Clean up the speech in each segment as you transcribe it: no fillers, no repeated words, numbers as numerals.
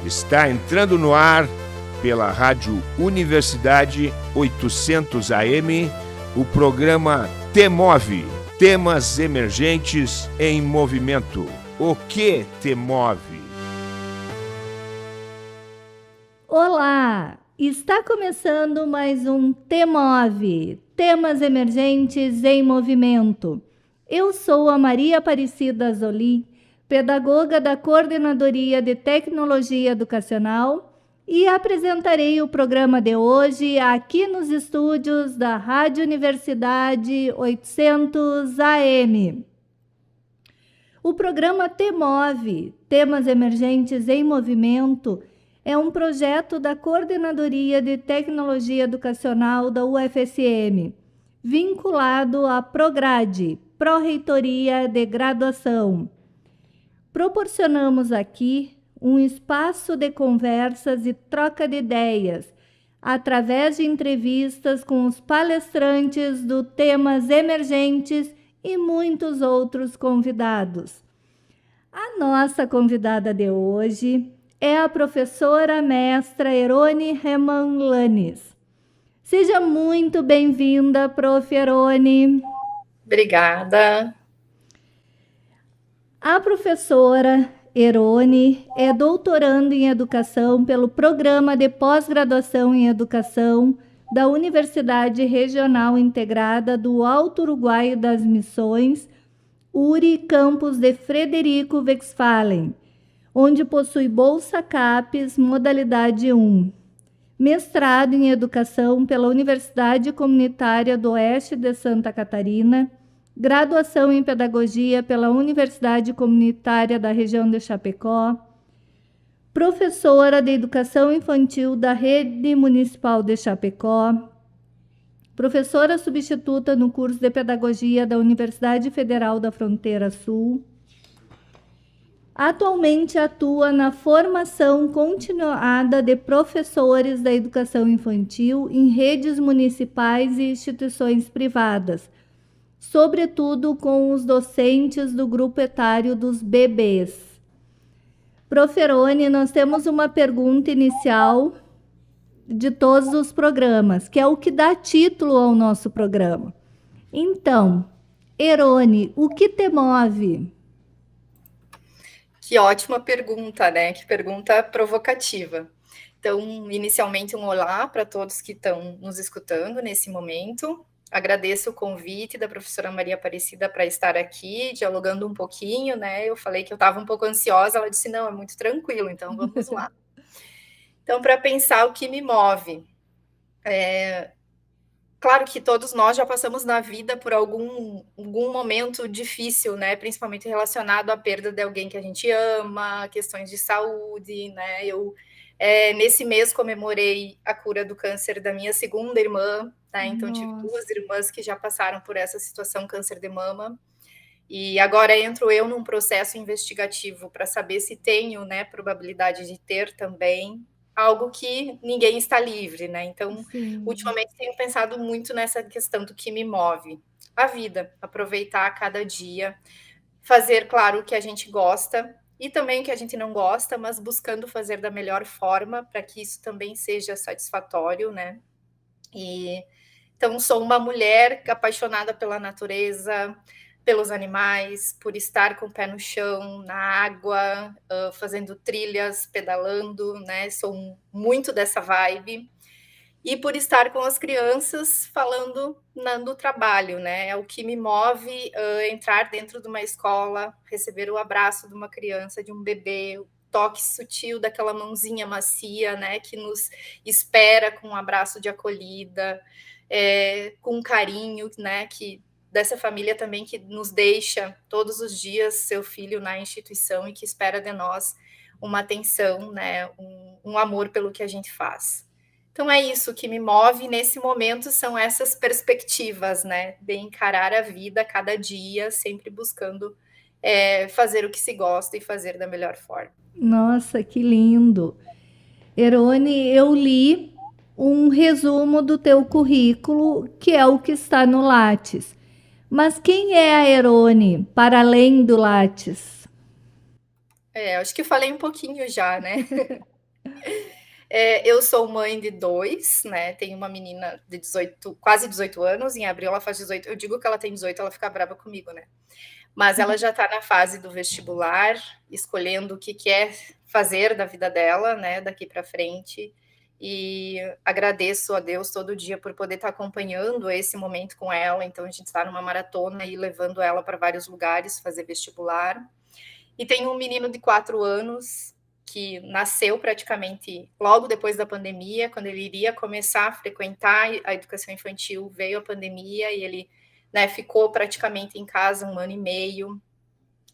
Está entrando no ar pela Rádio Universidade 800 AM o programa T-Move, Temas Emergentes em Movimento. O que te move? Olá! Está começando mais um T-Move, Temas Emergentes em Movimento. Eu sou a Maria Aparecida Azolim, pedagoga da Coordenadoria de Tecnologia Educacional, e apresentarei o programa de hoje aqui nos estúdios da Rádio Universidade 800 AM. O programa T-Move, Temas Emergentes em Movimento, é um projeto da Coordenadoria de Tecnologia Educacional da UFSM, vinculado à Prograde, Pró-Reitoria de Graduação. Proporcionamos aqui um espaço de conversas e troca de ideias, através de entrevistas com os palestrantes do Temas Emergentes e muitos outros convidados. A nossa convidada de hoje é a professora mestra Erone Reman Lanes. Seja muito bem-vinda, Prof. Erone. Obrigada. A professora Erone é doutoranda em Educação pelo Programa de Pós-Graduação em Educação da Universidade Regional Integrada do Alto Uruguai das Missões, URI Campus de Frederico Westphalen, onde possui Bolsa CAPES modalidade 1. Mestrado em Educação pela Universidade Comunitária do Oeste de Santa Catarina, graduação em Pedagogia pela Universidade Comunitária da Região de Chapecó, professora de Educação Infantil da Rede Municipal de Chapecó, professora substituta no curso de Pedagogia da Universidade Federal da Fronteira Sul. Atualmente atua na formação continuada de professores da educação infantil em redes municipais e instituições privadas, sobretudo com os docentes do grupo etário dos bebês. Prof. Erone, nós temos uma pergunta inicial de todos os programas, que é o que dá título ao nosso programa. Então, Erone, o que te move? Que ótima pergunta, né? Que pergunta provocativa. Então, inicialmente, um olá para todos que estão nos escutando nesse momento. Agradeço o convite da professora Maria Aparecida para estar aqui, dialogando um pouquinho, né? Eu falei que eu estava um pouco ansiosa, ela disse, não, é muito tranquilo, então vamos lá. Então, para pensar o que me move. Claro que todos nós já passamos na vida por algum momento difícil, né? Principalmente relacionado à perda de alguém que a gente ama, questões de saúde, né? Eu, nesse mês, comemorei a cura do câncer da minha segunda irmã, né? Então, tive duas irmãs que já passaram por essa situação, câncer de mama. E agora entro eu num processo investigativo para saber se tenho, né, probabilidade de ter também, algo que ninguém está livre, né? Então, ultimamente tenho pensado muito nessa questão do que me move. A vida, aproveitar cada dia, fazer, claro, o que a gente gosta e também o que a gente não gosta, mas buscando fazer da melhor forma para que isso também seja satisfatório, né? Então, sou uma mulher apaixonada pela natureza, pelos animais, por estar com o pé no chão, na água, fazendo trilhas, pedalando, né? Sou muito dessa vibe. E por estar com as crianças falando no trabalho, né? É o que me move entrar dentro de uma escola, receber o abraço de uma criança, de um bebê, o toque sutil daquela mãozinha macia, né? Que nos espera com um abraço de acolhida, com carinho, né? Que dessa família também que nos deixa todos os dias seu filho na instituição e que espera de nós uma atenção, né, um amor pelo que a gente faz. Então é isso que me move nesse momento, são essas perspectivas, né, de encarar a vida cada dia, sempre buscando fazer o que se gosta e fazer da melhor forma. Nossa, que lindo! Erone, eu li um resumo do teu currículo, que é o que está no Lattes. Mas quem é a Erone, para além do Lattes? Acho que falei um pouquinho já, né? Eu sou mãe de 2, né? Tenho uma menina de 18, quase 18 anos. Em abril ela faz 18. Eu digo que ela tem 18, ela fica brava comigo, né? Mas ela já está na fase do vestibular, escolhendo o que quer fazer da vida dela, né? Daqui para frente. E agradeço a Deus todo dia por poder estar acompanhando esse momento com ela. Então a gente está numa maratona e levando ela para vários lugares fazer vestibular. E tem um menino de 4 anos que nasceu praticamente logo depois da pandemia, quando ele iria começar a frequentar a educação infantil, veio a pandemia e ele, né, ficou praticamente em casa 1 ano e meio.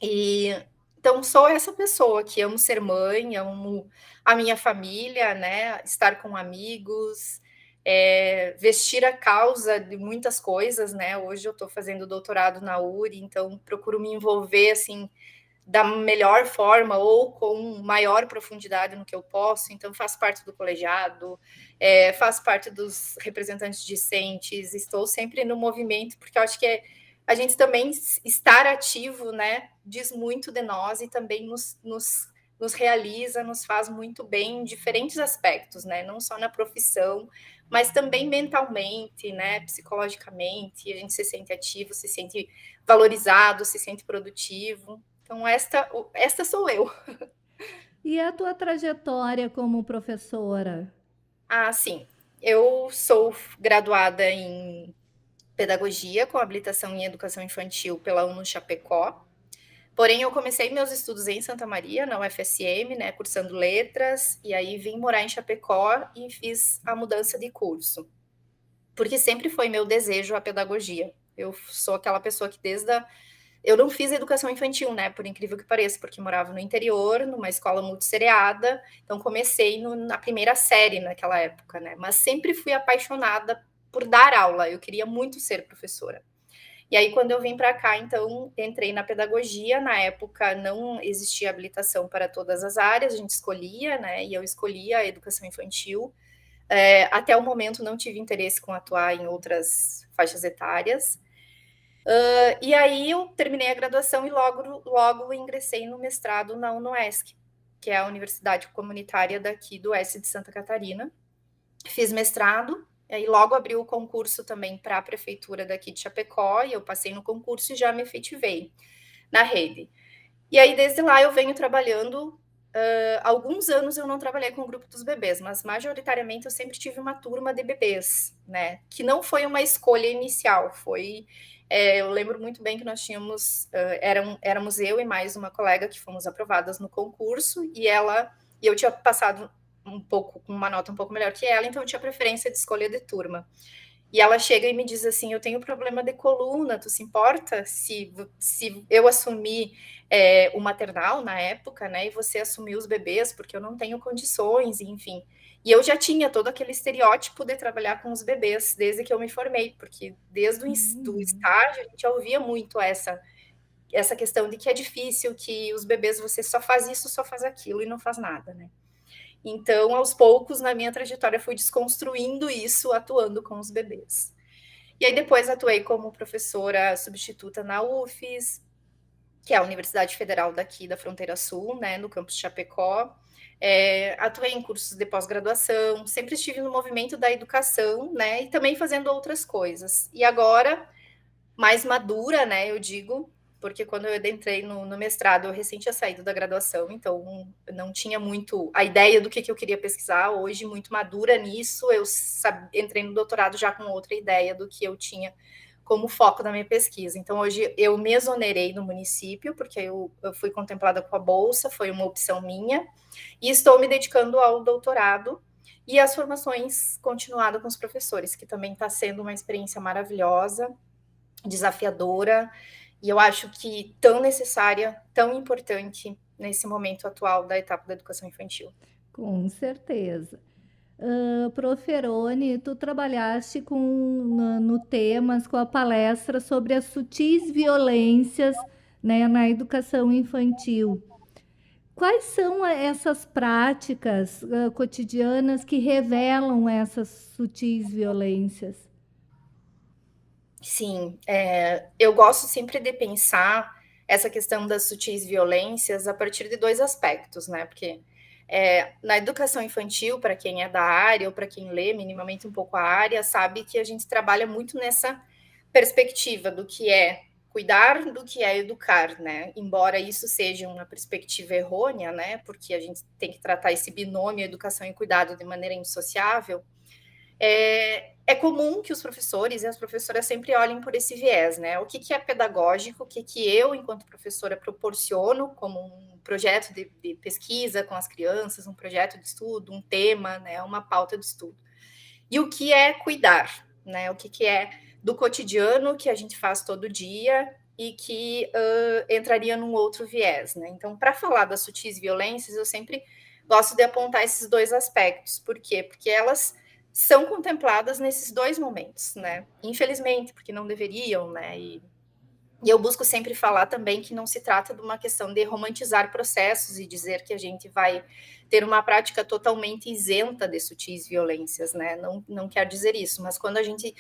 E então sou essa pessoa que amo ser mãe, amo a minha família, né, estar com amigos, vestir a causa de muitas coisas, né. Hoje eu estou fazendo doutorado na URI, então procuro me envolver assim da melhor forma ou com maior profundidade no que eu posso. Então, faço parte do colegiado, faço parte dos representantes discentes, estou sempre no movimento, porque eu acho que a gente também estar ativo, né, diz muito de nós e também nos realiza, nos faz muito bem em diferentes aspectos, né, não só na profissão, mas também mentalmente, né, psicologicamente, a gente se sente ativo, se sente valorizado, se sente produtivo. Então, esta sou eu. E a tua trajetória como professora? Ah, sim. Eu sou graduada em pedagogia com habilitação em educação infantil pela UNO Chapecó. Porém, eu comecei meus estudos em Santa Maria, na UFSM, né, cursando letras, e aí vim morar em Chapecó e fiz a mudança de curso. Porque sempre foi meu desejo a pedagogia. Eu sou aquela pessoa que eu não fiz educação infantil, né? Por incrível que pareça, porque morava no interior, numa escola multisseriada. Então, comecei na primeira série naquela época, né? Mas sempre fui apaixonada por dar aula. Eu queria muito ser professora. E aí, quando eu vim para cá, então, entrei na pedagogia. Na época, não existia habilitação para todas as áreas, a gente escolhia, né? E eu escolhi a educação infantil. Até o momento, não tive interesse com atuar em outras faixas etárias. E aí eu terminei a graduação e logo ingressei no mestrado na UnoESC, que é a Universidade Comunitária daqui do oeste de Santa Catarina. Fiz mestrado, e aí logo abriu o concurso também para a prefeitura daqui de Chapecó, e eu passei no concurso e já me efetivei na rede. E aí, desde lá, eu venho trabalhando. Alguns anos eu não trabalhei com o grupo dos bebês, mas majoritariamente eu sempre tive uma turma de bebês, né? Que não foi uma escolha inicial, foi. Eu lembro muito bem que nós tínhamos, éramos eu e mais uma colega que fomos aprovadas no concurso, e eu tinha passado um pouco, com uma nota um pouco melhor que ela, então eu tinha preferência de escolha de turma. E ela chega e me diz assim: eu tenho problema de coluna, tu se importa se eu assumir o maternal na época, né? E você assumir os bebês, porque eu não tenho condições, enfim. E eu já tinha todo aquele estereótipo de trabalhar com os bebês desde que eu me formei, porque desde do estágio a gente ouvia muito essa questão de que é difícil, que os bebês você só faz isso, só faz aquilo e não faz nada, né? Então, aos poucos, na minha trajetória, fui desconstruindo isso, atuando com os bebês. E aí, depois, atuei como professora substituta na UFES, que é a Universidade Federal daqui da Fronteira Sul, né, no campus Chapecó. Atuei em cursos de pós-graduação, sempre estive no movimento da educação, né, e também fazendo outras coisas. E agora, mais madura, né, eu digo, porque quando eu entrei no mestrado, eu recém tinha saído da graduação, então não tinha muito a ideia do que eu queria pesquisar. Hoje, muito madura nisso, eu entrei no doutorado já com outra ideia do que eu tinha como foco da minha pesquisa. Então, hoje eu me exonerei no município, porque eu fui contemplada com a bolsa, foi uma opção minha, e estou me dedicando ao doutorado e às formações continuadas com os professores, que também está sendo uma experiência maravilhosa, desafiadora, e eu acho que tão necessária, tão importante nesse momento atual da etapa da educação infantil. Com certeza. Proferone, tu trabalhaste no temas com a palestra sobre as sutis violências, né, na educação infantil. Quais são essas práticas cotidianas que revelam essas sutis violências? Sim, eu gosto sempre de pensar essa questão das sutis violências a partir de dois aspectos, né? Porque Na educação infantil, para quem é da área ou para quem lê minimamente um pouco a área, sabe que a gente trabalha muito nessa perspectiva do que é cuidar, do que é educar, né? Embora isso seja uma perspectiva errônea, né? Porque a gente tem que tratar esse binômio educação e cuidado de maneira indissociável. É comum que os professores e as professoras sempre olhem por esse viés, né? O que é pedagógico, o que eu, enquanto professora, proporciono como um projeto de pesquisa com as crianças, um projeto de estudo, um tema, né? Uma pauta de estudo. E o que é cuidar, né? O que é do cotidiano que a gente faz todo dia e que entraria num outro viés, né? Então, para falar das sutis violências, eu sempre gosto de apontar esses dois aspectos. Por quê? Porque elas são contempladas nesses dois momentos, né? Infelizmente, porque não deveriam, né? E eu busco sempre falar também que não se trata de uma questão de romantizar processos e dizer que a gente vai ter uma prática totalmente isenta de sutis violências, né? Não quer dizer isso, mas quando a gente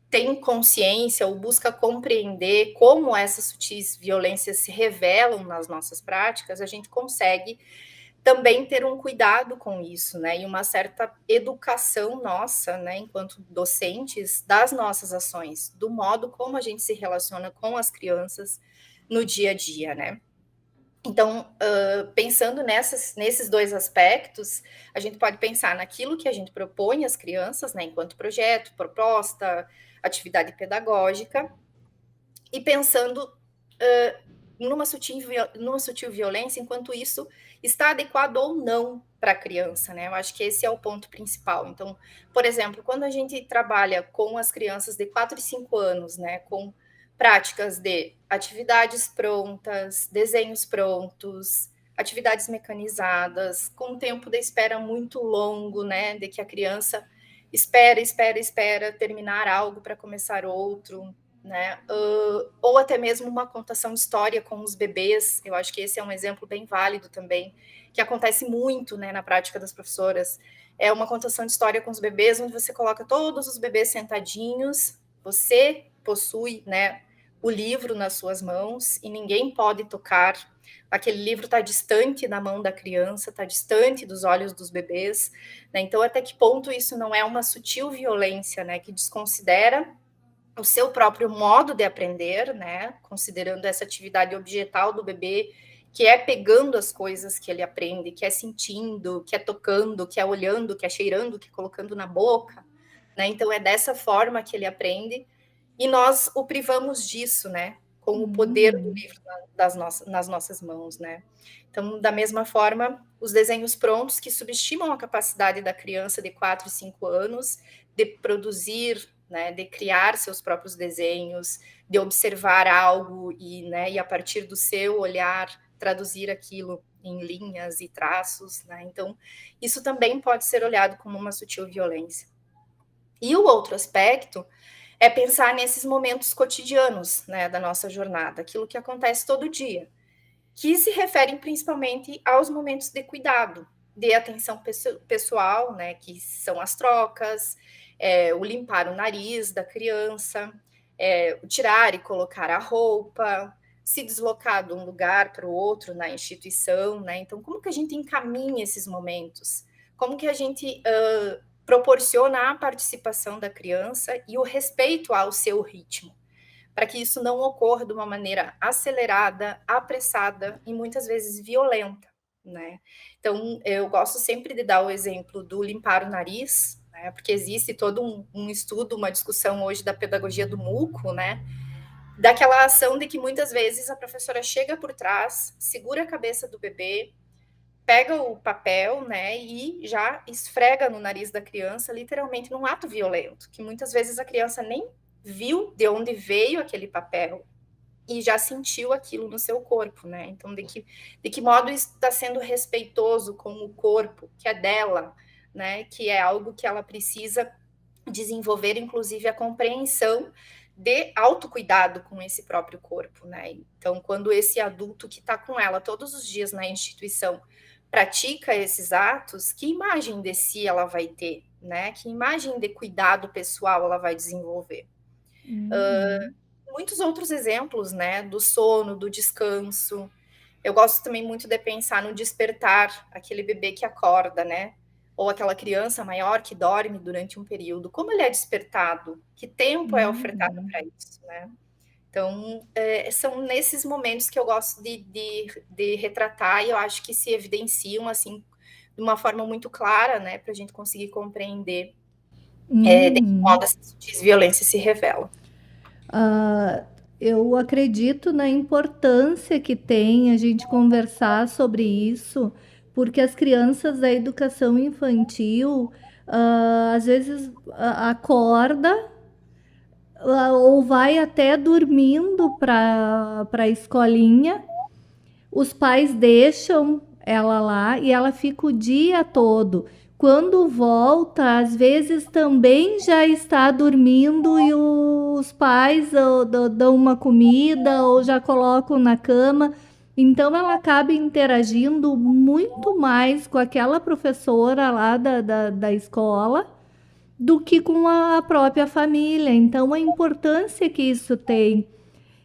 tem consciência ou busca compreender como essas sutis violências se revelam nas nossas práticas, a gente consegue também ter um cuidado com isso, né? E uma certa educação nossa, né, enquanto docentes, das nossas ações, do modo como a gente se relaciona com as crianças no dia a dia, né? Então, pensando nesses dois aspectos, a gente pode pensar naquilo que a gente propõe às crianças, né, enquanto projeto, proposta, atividade pedagógica, e pensando numa sutil violência, enquanto isso está adequado ou não para a criança, né? Eu acho que esse é o ponto principal. Então, por exemplo, quando a gente trabalha com as crianças de 4 e 5 anos, né, com práticas de atividades prontas, desenhos prontos, atividades mecanizadas, com um tempo de espera muito longo, né, de que a criança espera terminar algo para começar outro, né? Ou até mesmo uma contação de história com os bebês. Eu acho que esse é um exemplo bem válido também, que acontece muito, né, na prática das professoras. É uma contação de história com os bebês, onde você coloca todos os bebês sentadinhos, você possui, né, o livro nas suas mãos e ninguém pode tocar. Aquele livro está distante da mão da criança, está distante dos olhos dos bebês, né? Então, até que ponto isso não é uma sutil violência, né, que desconsidera o seu próprio modo de aprender, né? Considerando essa atividade objetal do bebê, que é pegando as coisas que ele aprende, que é sentindo, que é tocando, que é olhando, que é cheirando, que é colocando na boca, né? Então é dessa forma que ele aprende e nós o privamos disso, né? Com o poder do livro nas nossas mãos, né? Então, da mesma forma, os desenhos prontos que subestimam a capacidade da criança de 4 e 5 anos de produzir, né, de criar seus próprios desenhos, de observar algo né, e a partir do seu olhar traduzir aquilo em linhas e traços, né? Então, isso também pode ser olhado como uma sutil violência. E o outro aspecto é pensar nesses momentos cotidianos, né, da nossa jornada, aquilo que acontece todo dia, que se referem principalmente aos momentos de cuidado, de atenção pessoal, né, que são as trocas, o limpar o nariz da criança, o tirar e colocar a roupa, se deslocar de um lugar para o outro na instituição, né? Então, como que a gente encaminha esses momentos? Como que a gente proporciona a participação da criança e o respeito ao seu ritmo, para que isso não ocorra de uma maneira acelerada, apressada e muitas vezes violenta, né? Então, eu gosto sempre de dar o exemplo do limpar o nariz, né? Porque existe todo um estudo, uma discussão hoje da pedagogia do muco, né? Daquela ação de que muitas vezes a professora chega por trás, segura a cabeça do bebê, pega o papel, né, e já esfrega no nariz da criança, literalmente num ato violento, que muitas vezes a criança nem viu de onde veio aquele papel e já sentiu aquilo no seu corpo, né? Então, de que modo isso está sendo respeitoso com o corpo, que é dela, né? Que é algo que ela precisa desenvolver, inclusive, a compreensão de autocuidado com esse próprio corpo, né? Então, quando esse adulto que está com ela todos os dias na instituição pratica esses atos, que imagem de si ela vai ter, né? Que imagem de cuidado pessoal ela vai desenvolver? Muitos outros exemplos, né? Do sono, do descanso, Eu gosto também muito de pensar no despertar, aquele bebê que acorda, né? Ou aquela criança maior que dorme durante um período. Como ele é despertado? Que tempo é ofertado para isso, né? Então, são nesses momentos que eu gosto de retratar e eu acho que se evidenciam, assim, de uma forma muito clara, né? Para a gente conseguir compreender de que modo essas sutis violências se revelam. Eu acredito na importância que tem a gente conversar sobre isso, porque as crianças da educação infantil, às vezes acorda, ou vai até dormindo para a escolinha, os pais deixam ela lá e ela fica o dia todo. Quando volta, às vezes também já está dormindo e os pais dão uma comida ou já colocam na cama. Então ela acaba interagindo muito mais com aquela professora lá da escola do que com a própria família. Então a importância que isso tem.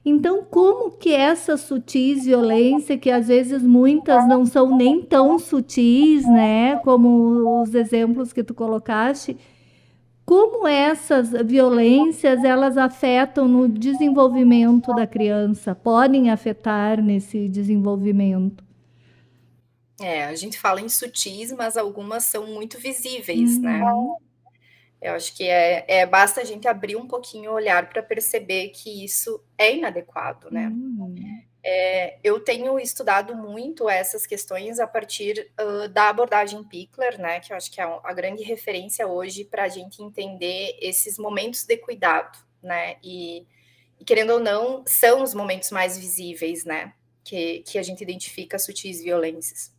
Então, como que essa sutis violência, que às vezes muitas não são nem tão sutis, né, como os exemplos que tu colocaste, como essas violências elas afetam no desenvolvimento da criança, podem afetar nesse desenvolvimento? A gente fala em sutis, mas algumas são muito visíveis, né? Eu acho que basta a gente abrir um pouquinho o olhar para perceber que isso é inadequado, né? Eu tenho estudado muito essas questões a partir da abordagem Pickler, né? Que eu acho que é a grande referência hoje para a gente entender esses momentos de cuidado, né? E querendo ou não, são os momentos mais visíveis, né? Que a gente identifica sutis violências.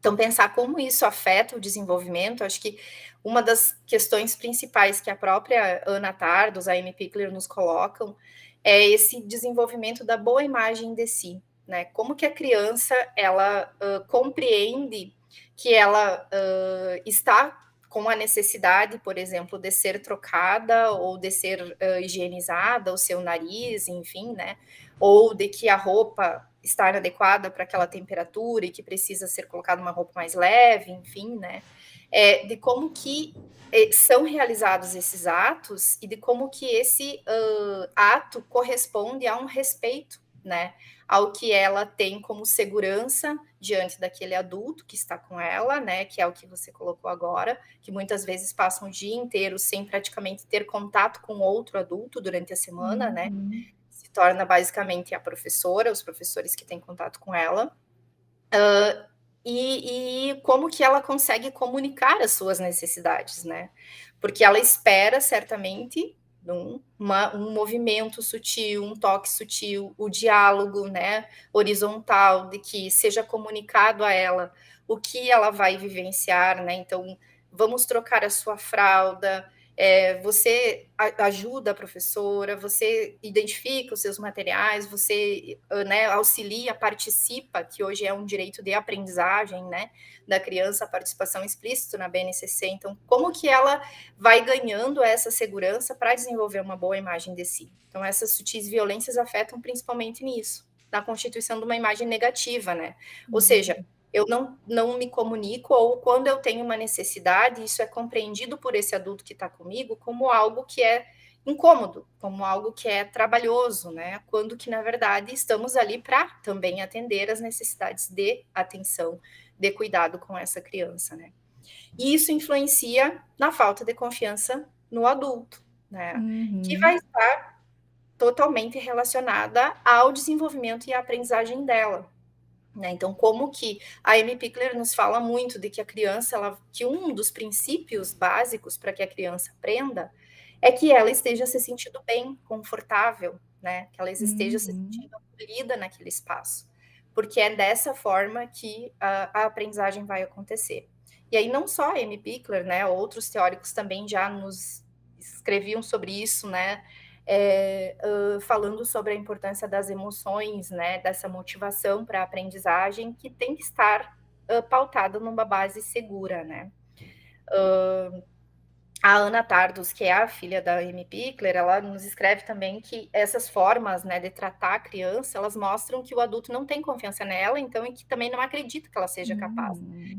Então, pensar como isso afeta o desenvolvimento, acho que uma das questões principais que a própria Ana Tardos, a Amy Pickler nos colocam, é esse desenvolvimento da boa imagem de si, né? Como que a criança, ela compreende que ela está com a necessidade, por exemplo, de ser trocada ou de ser higienizada, o seu nariz, enfim, né? Ou de que a roupa estar adequada para aquela temperatura e que precisa ser colocada uma roupa mais leve, enfim, né? De como que são realizados esses atos e de como que esse ato corresponde a um respeito, né? Ao que ela tem como segurança diante daquele adulto que está com ela, né? Que é o que você colocou agora, que muitas vezes passam o dia inteiro sem praticamente ter contato com outro adulto durante a semana, né? Se torna basicamente a professora, os professores que têm contato com ela, e como que ela consegue comunicar as suas necessidades, né? Porque ela espera, certamente, um movimento sutil, um toque sutil, o diálogo, né, horizontal, de que seja comunicado a ela o que ela vai vivenciar, né? Então, vamos trocar a sua fralda, você ajuda a professora, você identifica os seus materiais, você, né, auxilia, participa, que hoje é um direito de aprendizagem, né, da criança, a participação explícita na BNCC. Então, como que ela vai ganhando essa segurança para desenvolver uma boa imagem de si? Então, essas sutis violências afetam principalmente nisso, na constituição de uma imagem negativa, né? Ou seja, eu não me comunico, ou quando eu tenho uma necessidade, isso é compreendido por esse adulto que está comigo como algo que é incômodo, como algo que é trabalhoso, né? Quando que, na verdade, estamos ali para também atender as necessidades de atenção, de cuidado com essa criança, né? E isso influencia na falta de confiança no adulto, né? Que vai estar totalmente relacionada ao desenvolvimento e à aprendizagem dela, né? Então, como que a Amy Pickler nos fala muito de que a criança, que um dos princípios básicos para que a criança aprenda é que ela esteja se sentindo bem, confortável, né? Que ela esteja se sentindo acolhida naquele espaço, porque é dessa forma que a aprendizagem vai acontecer. E aí não só a Amy Pickler, né? Outros teóricos também já nos escreviam sobre isso, né? Falando sobre a importância das emoções, né, dessa motivação para a aprendizagem, que tem que estar pautada numa base segura, né? A Ana Tardos, que é a filha da Amy Pickler, ela nos escreve também que essas formas, né, de tratar a criança, elas mostram que o adulto não tem confiança nela, então, e que também não acredita que ela seja capaz de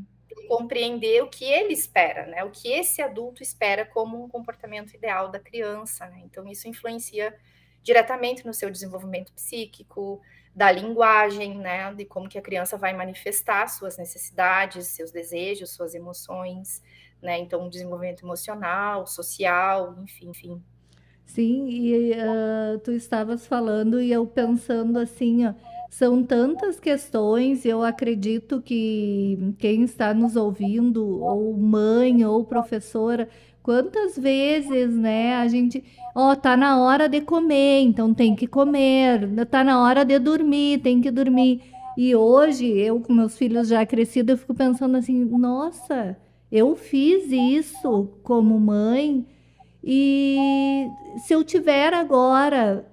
compreender o que ele espera, né, o que esse adulto espera como um comportamento ideal da criança, né? Então, isso influencia diretamente no seu desenvolvimento psíquico, da linguagem, né, de como que a criança vai manifestar suas necessidades, seus desejos, suas emoções, né? Então, desenvolvimento emocional, social, enfim. Sim, e tu estavas falando e eu pensando assim, ó, são tantas questões, eu acredito que quem está nos ouvindo, ou mãe, ou professora, quantas vezes, né, a gente, ó, tá na hora de comer, então tem que comer, tá na hora de dormir, tem que dormir. E hoje, eu com meus filhos já crescidos, eu fico pensando assim, nossa, eu fiz isso como mãe. E se eu tiver agora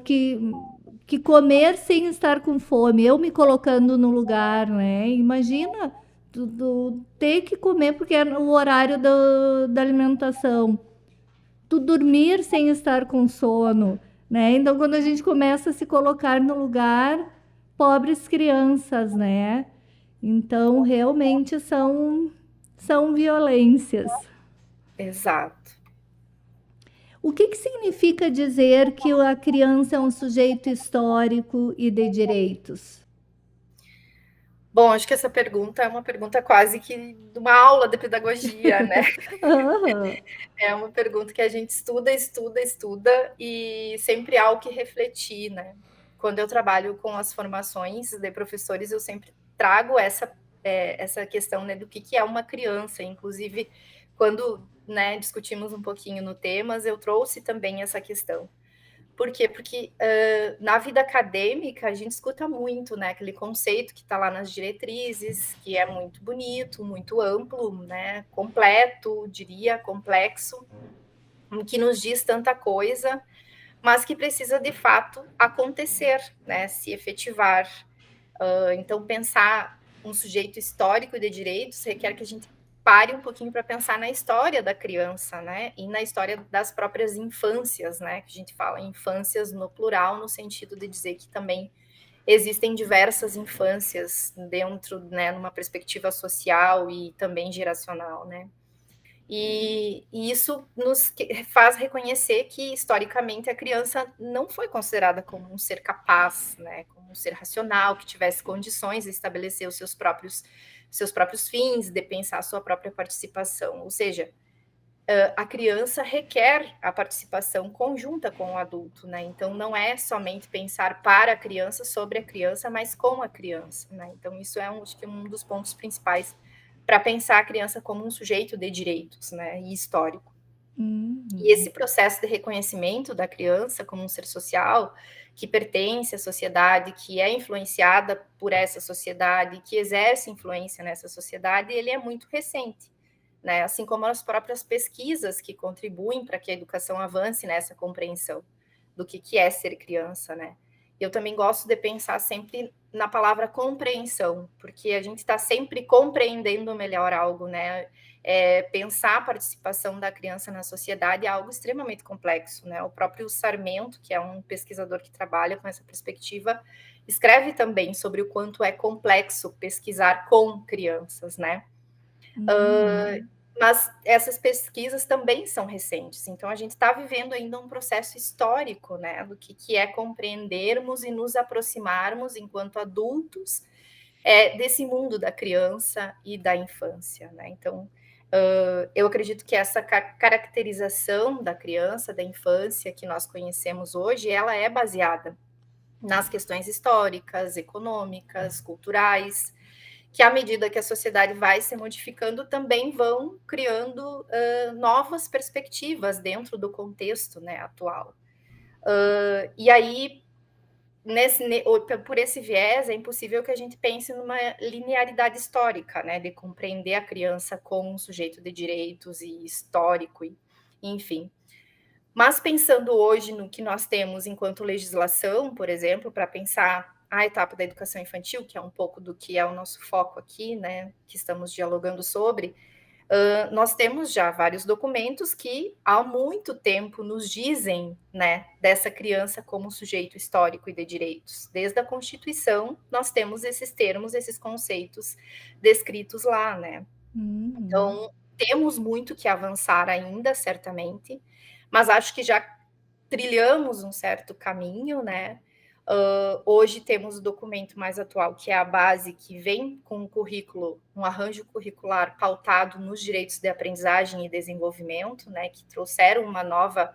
que comer sem estar com fome, eu me colocando no lugar, né? Imagina tu ter que comer porque é o horário da alimentação, tu dormir sem estar com sono, né? Então, quando a gente começa a se colocar no lugar, pobres crianças, né? Então, realmente são violências. Exato. O que significa dizer que a criança é um sujeito histórico e de direitos? Bom, acho que essa pergunta é uma pergunta quase que de uma aula de pedagogia, né? Aham. É uma pergunta que a gente estuda e sempre há o que refletir, né? Quando eu trabalho com as formações de professores, eu sempre trago essa questão, né, do que é uma criança. Inclusive, quando, né, discutimos um pouquinho no temas, eu trouxe também essa questão. Por quê? Porque na vida acadêmica a gente escuta muito, né? Aquele conceito que está lá nas diretrizes, que é muito bonito, muito amplo, né? Completo, diria, complexo, que nos diz tanta coisa, mas que precisa de fato acontecer, né? Se efetivar. Então, pensar um sujeito histórico de direitos requer que a gente pare um pouquinho para pensar na história da criança, né? E na história das próprias infâncias, né? Que a gente fala infâncias no plural, no sentido de dizer que também existem diversas infâncias dentro, né, numa perspectiva social e também geracional, né? E isso nos faz reconhecer que, historicamente, a criança não foi considerada como um ser capaz, né, como um ser racional, que tivesse condições de estabelecer os seus próprios fins, de pensar a sua própria participação. Ou seja, a criança requer a participação conjunta com o adulto, né? Então, não é somente pensar para a criança, sobre a criança, mas com a criança, né? Então, isso é acho que um dos pontos principais para pensar a criança como um sujeito de direitos, né? E histórico. E esse processo de reconhecimento da criança como um ser social, que pertence à sociedade, que é influenciada por essa sociedade, que exerce influência nessa sociedade, ele é muito recente, né? Assim como as próprias pesquisas que contribuem para que a educação avance nessa compreensão do que é ser criança, né? Eu também gosto de pensar sempre na palavra compreensão, porque a gente está sempre compreendendo melhor algo, né? Pensar a participação da criança na sociedade é algo extremamente complexo, né? O próprio Sarmento, que é um pesquisador que trabalha com essa perspectiva, escreve também sobre o quanto é complexo pesquisar com crianças, né? Mas essas pesquisas também são recentes, então a gente está vivendo ainda um processo histórico, né, do que é compreendermos e nos aproximarmos enquanto adultos desse mundo da criança e da infância, né? Então, eu acredito que essa caracterização da criança, da infância que nós conhecemos hoje, ela é baseada nas questões históricas, econômicas, culturais, que à medida que a sociedade vai se modificando, também vão criando novas perspectivas dentro do contexto, né, atual. E aí, por esse viés, é impossível que a gente pense numa linearidade histórica, né, de compreender a criança como um sujeito de direitos e histórico, enfim. Mas pensando hoje no que nós temos enquanto legislação, por exemplo, para pensar a etapa da educação infantil, que é um pouco do que é o nosso foco aqui, né, que estamos dialogando sobre, Nós temos já vários documentos que há muito tempo nos dizem, né, dessa criança como sujeito histórico e de direitos. Desde a Constituição, nós temos esses termos, esses conceitos descritos lá, né. Então, temos muito que avançar ainda, certamente, mas acho que já trilhamos um certo caminho, né. Hoje temos o documento mais atual, que é a base, que vem com um currículo, um arranjo curricular pautado nos direitos de aprendizagem e desenvolvimento, né, que trouxeram uma nova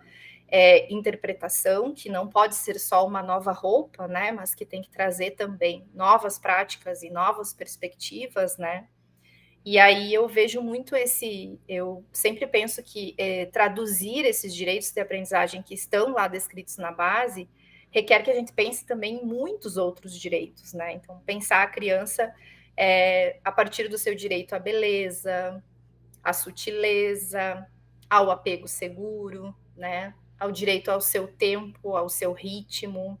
interpretação, que não pode ser só uma nova roupa, né, mas que tem que trazer também novas práticas e novas perspectivas, né. E aí eu vejo muito eu sempre penso que traduzir esses direitos de aprendizagem que estão lá descritos na base, requer que a gente pense também em muitos outros direitos, né? Então, pensar a criança a partir do seu direito à beleza, à sutileza, ao apego seguro, né? Ao direito ao seu tempo, ao seu ritmo.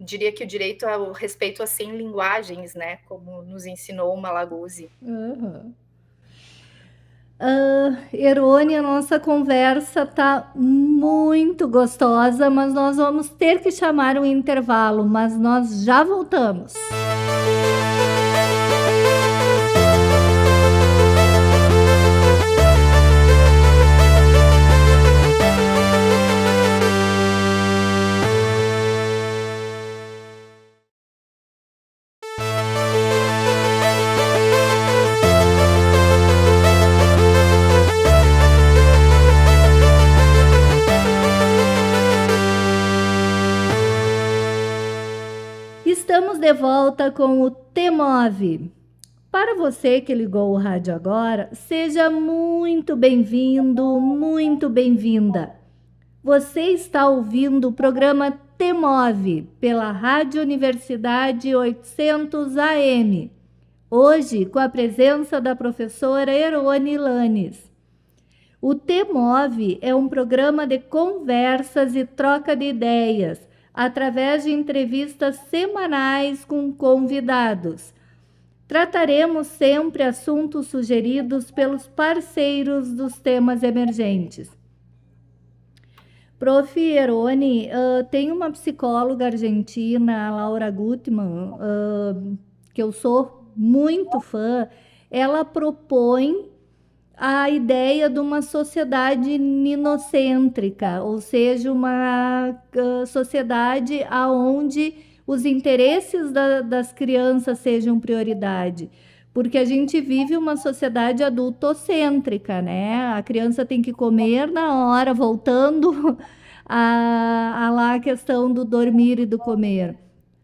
Diria que o direito ao respeito às 100 linguagens, né? Como nos ensinou o Malaguzzi. Erone, a nossa conversa tá muito gostosa, mas nós vamos ter que chamar um intervalo, mas nós já voltamos. Estamos de volta com o TMOV. Para você que ligou o rádio agora, seja muito bem-vindo, muito bem-vinda. Você está ouvindo o programa TMOV pela Rádio Universidade 800 AM. Hoje, com a presença da professora Erone Lanes. O TMOV é um programa de conversas e troca de ideias, através de entrevistas semanais com convidados. Trataremos sempre assuntos sugeridos pelos parceiros dos temas emergentes. Prof. Erone, tem uma psicóloga argentina, a Laura Gutman, que eu sou muito fã. Ela propõe a ideia de uma sociedade ninocêntrica, ou seja, uma sociedade onde os interesses das crianças sejam prioridade. Porque a gente vive uma sociedade adultocêntrica, né? A criança tem que comer na hora, voltando lá a questão do dormir e do comer.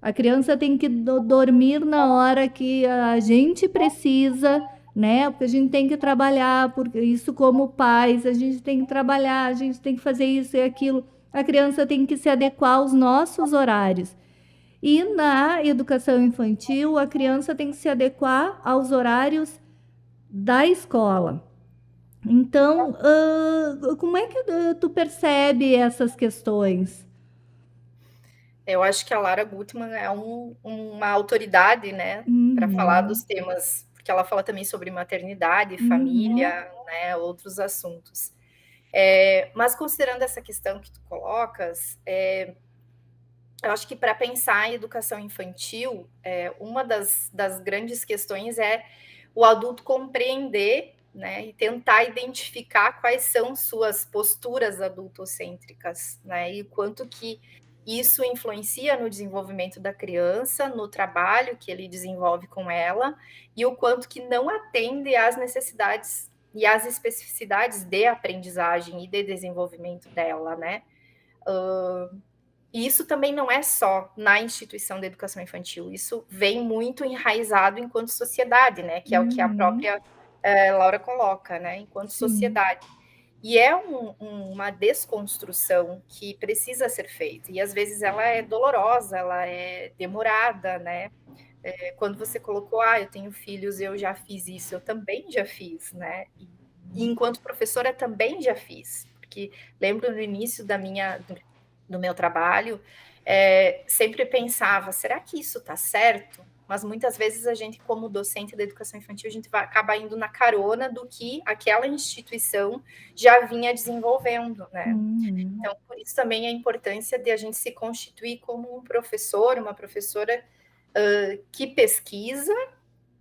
A criança tem que dormir na hora que a gente precisa, né? Porque a gente tem que trabalhar, porque isso como pais, a gente tem que trabalhar, a gente tem que fazer isso e aquilo. A criança tem que se adequar aos nossos horários. E na educação infantil, a criança tem que se adequar aos horários da escola. Então, como é que tu percebe essas questões? Eu acho que a Lara Gutman é uma autoridade, né, para falar dos temas, porque ela fala também sobre maternidade, família, né, outros assuntos. Mas considerando essa questão que tu colocas, eu acho que para pensar em educação infantil, uma das grandes questões é o adulto compreender, né, e tentar identificar quais são suas posturas adultocêntricas, né, e quanto que isso influencia no desenvolvimento da criança, no trabalho que ele desenvolve com ela, e o quanto que não atende às necessidades e às especificidades de aprendizagem e de desenvolvimento dela, né? E isso também não é só na instituição de educação infantil, isso vem muito enraizado enquanto sociedade, né? Que é o que a própria Laura coloca, né? Enquanto sociedade. E é uma desconstrução que precisa ser feita, e às vezes ela é dolorosa, ela é demorada, né? Quando você colocou, eu tenho filhos, eu já fiz isso, eu também já fiz, né? E enquanto professora também já fiz, porque lembro no início do meu trabalho, sempre pensava, será que isso está certo? mas muitas vezes a gente, como docente da educação infantil, a gente vai acabar indo na carona do que aquela instituição já vinha desenvolvendo, né? Então, por isso também a importância de a gente se constituir como um professor, uma professora que pesquisa,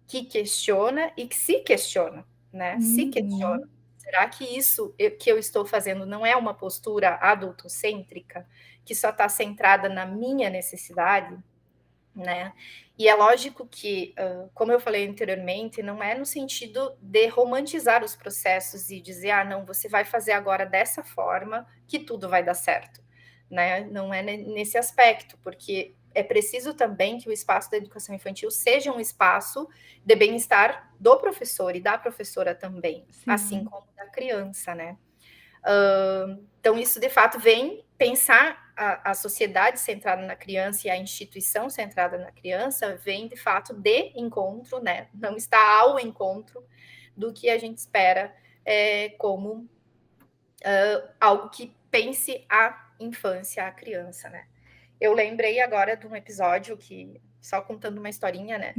que questiona e que se questiona, né? Se questiona. Será que isso que eu estou fazendo não é uma postura adultocêntrica, que só está centrada na minha necessidade, né? E é lógico que, como eu falei anteriormente, não é no sentido de romantizar os processos e dizer, não, você vai fazer agora dessa forma que tudo vai dar certo, né? Não é nesse aspecto, porque é preciso também que o espaço da educação infantil seja um espaço de bem-estar do professor e da professora também, assim como da criança, né? Então, isso, de fato, vem pensar a sociedade centrada na criança e a instituição centrada na criança, vem, de fato, de encontro, né? Não está ao encontro do que a gente espera como algo que pense a infância, a criança, né? Eu lembrei agora de um episódio que, só contando uma historinha, né?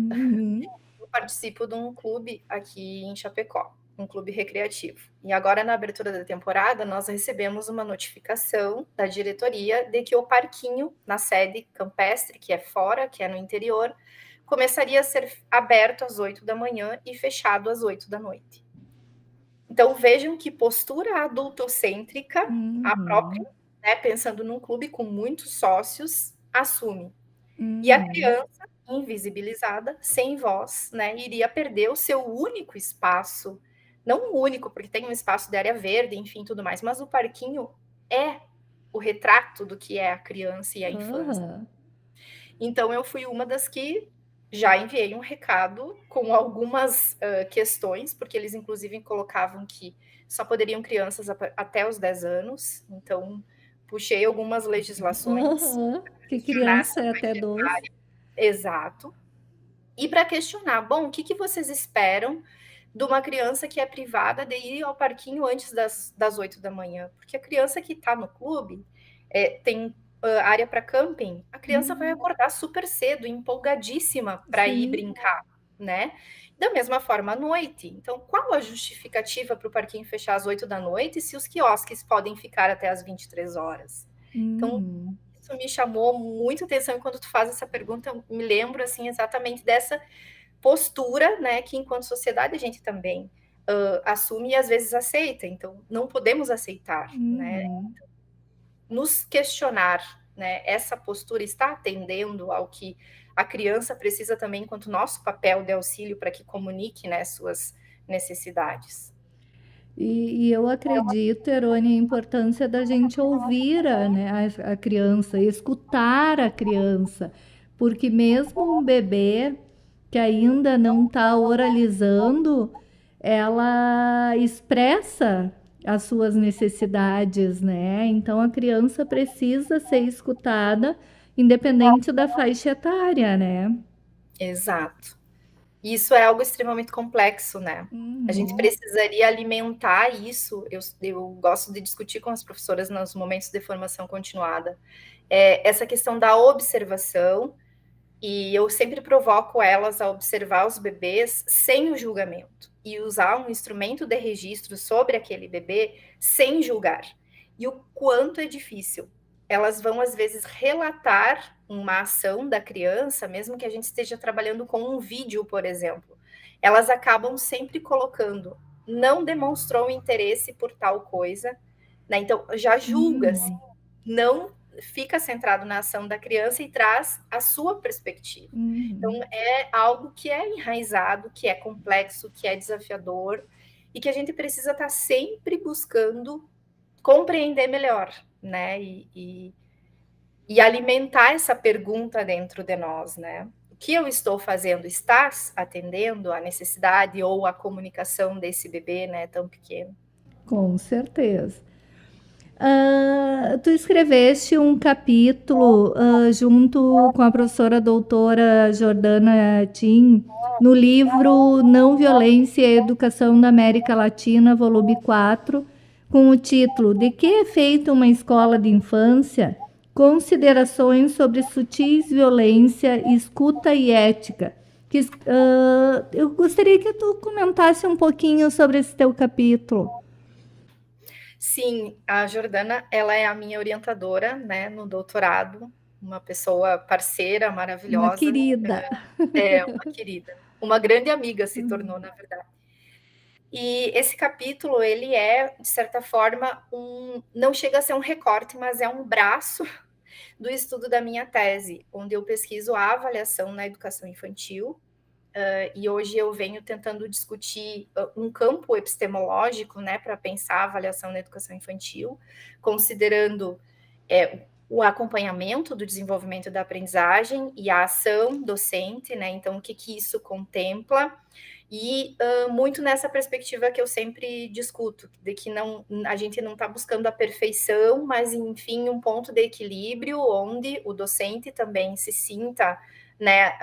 Eu participo de um clube aqui em Chapecó, um clube recreativo. E agora, na abertura da temporada, nós recebemos uma notificação da diretoria de que o parquinho na sede campestre, que é fora, que é no interior, começaria a ser aberto às 8 da manhã e fechado às 8 da noite. Então, vejam que postura adultocêntrica a própria, né, pensando num clube com muitos sócios, assume. E a criança, invisibilizada, sem voz, né, iria perder o seu único espaço, não o único, porque tem um espaço de área verde, enfim, tudo mais, mas o parquinho é o retrato do que é a criança e a infância. Então, eu fui uma das que já enviei um recado com algumas questões, porque eles, inclusive, colocavam que só poderiam crianças até os 10 anos, então puxei algumas legislações. Que criança é até 12. Exato. E para questionar, bom, o que vocês esperam de uma criança que é privada de ir ao parquinho antes das 8 da manhã? Porque a criança que está no clube tem área para camping, a criança vai acordar super cedo, empolgadíssima para ir brincar, né? Da mesma forma à noite. Então, qual a justificativa para o parquinho fechar às 8 da noite se os quiosques podem ficar até às 23 horas? Então, isso me chamou muito atenção, e quando tu faz essa pergunta, eu me lembro, assim, exatamente dessa postura, né, que enquanto sociedade a gente também assume e às vezes aceita. Então, não podemos aceitar, né? Nos questionar, né, essa postura está atendendo ao que a criança precisa também, enquanto nosso papel de auxílio para que comunique, né, suas necessidades. E eu acredito, Erone, a importância da gente ouvir a criança, escutar a criança, porque mesmo um bebê que ainda não está oralizando, ela expressa as suas necessidades, né? Então a criança precisa ser escutada, independente da faixa etária, né? Exato. Isso é algo extremamente complexo, né? A gente precisaria alimentar isso. Eu gosto de discutir com as professoras nos momentos de formação continuada essa questão da observação, e eu sempre provoco elas a observar os bebês sem o julgamento e usar um instrumento de registro sobre aquele bebê sem julgar. E o quanto é difícil. Elas vão, às vezes, relatar uma ação da criança, mesmo que a gente esteja trabalhando com um vídeo, por exemplo. Elas acabam sempre colocando, não demonstrou interesse por tal coisa, né? Então, já julga-se, não fica centrado na ação da criança e traz a sua perspectiva. Então, é algo que é enraizado, que é complexo, que é desafiador, e que a gente precisa estar sempre buscando compreender melhor, né? E alimentar essa pergunta dentro de nós, né? O que eu estou fazendo? Estás atendendo à necessidade ou à comunicação desse bebê, né, tão pequeno? Com certeza. Tu escreveste um capítulo junto com a professora doutora Jordana Tim no livro Não Violência e Educação da América Latina, volume 4, com o título De que é feita uma escola de infância? considerações sobre sutis violência, escuta e ética. Eu gostaria que tu comentasse um pouquinho sobre esse teu capítulo. Sim, a Jordana, ela é a minha orientadora, né, no doutorado, uma pessoa parceira, maravilhosa. Uma querida. Uma querida. Uma grande amiga se tornou, na verdade. E esse capítulo, ele é, de certa forma, não chega a ser um recorte, mas é um braço do estudo da minha tese, onde eu pesquiso a avaliação na educação infantil, e hoje eu venho tentando discutir um campo epistemológico, né, para pensar a avaliação na educação infantil, considerando o acompanhamento do desenvolvimento da aprendizagem e a ação docente, né, então o que isso contempla, e muito nessa perspectiva que eu sempre discuto, de que a gente não está buscando a perfeição, mas, enfim, um ponto de equilíbrio onde o docente também se sinta, né,